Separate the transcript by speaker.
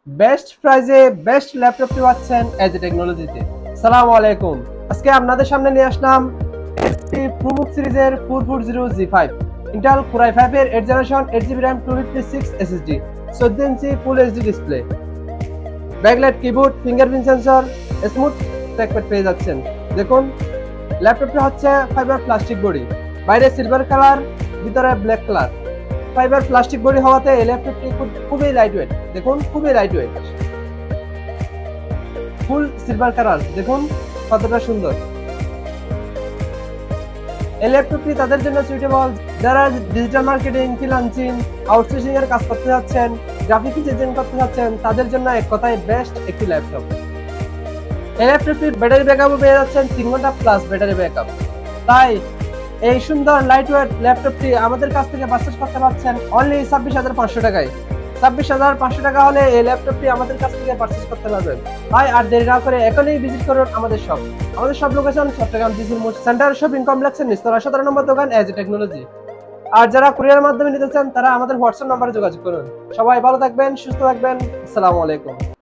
Speaker 1: Best প্রাইজে best ল্যাপটপটি পাচ্ছেন এজি টেকনোলজিতে। সালামু আলাইকুম। আজকে আপনাদের সামনে নিয়ে আসলাম এইচপি প্রোবুক সিরিজের 440G5 ইন্টেল কোর i5 এর 8 generation 8GB RAM 256 SSD 14 inch full HD display, backlight keyboard, fingerprint sensor, smooth trackpad পেয়ে যাচ্ছেন। দেখুন, ল্যাপটপটি হচ্ছে ফাইবার প্লাস্টিক বডি, বাইরে সিলভার কালার, ভিতরে black colour. Fibre plastic body হওয়াতে এই ল্যাপটপটি খুবই লাইট ওয়েট। দেখুন, খুবই light weight, full silver colour. দেখুন কতটা সুন্দর। এই ল্যাপটপটি তাদের জন্য সুইটেবল যারা ডিজিটাল মার্কেটিং, ফ্রিল্যান্সিং, আউটসোর্সিং এর কাজ করতে যাচ্ছেন, গ্রাফিক্স ডিজাইন করতে যাচ্ছেন, তাদের জন্য এক কথায় বেস্ট একটি ল্যাপটপ। এই ল্যাপটপটির ব্যাটারি ব্যাকআপও পেয়ে যাচ্ছেন 3 ঘন্টা প্লাস ব্যাটারি ব্যাকআপ। তাই এই সুন্দর লাইট ওয়েট ল্যাপটপটি আমাদের কাছ থেকে পারচেজ করতে পারছেন অনলি 26,500 টাকায়। 26,500 টাকা হলে এই ল্যাপটপটি আমাদের কাছ থেকে পারচেজ করতে পারবেন। তাই আর দেরি না করে এখনই ভিজিট করুন আমাদের শপ। আমাদের সব লোকেশন চট্টগ্রাম জিসির মোড় সেন্টার শপিং কমপ্লেক্সের নিচতলা 17 নম্বর দোকান এজি টেকনোলজি। আর যারা কুরিয়ার মাধ্যমে নিতে চান তারা আমাদের হোয়াটসঅ্যাপ নম্বরে যোগাযোগ করুন। সবাই ভালো থাকবেন, সুস্থ থাকবেন। আসসালামু আলাইকুম।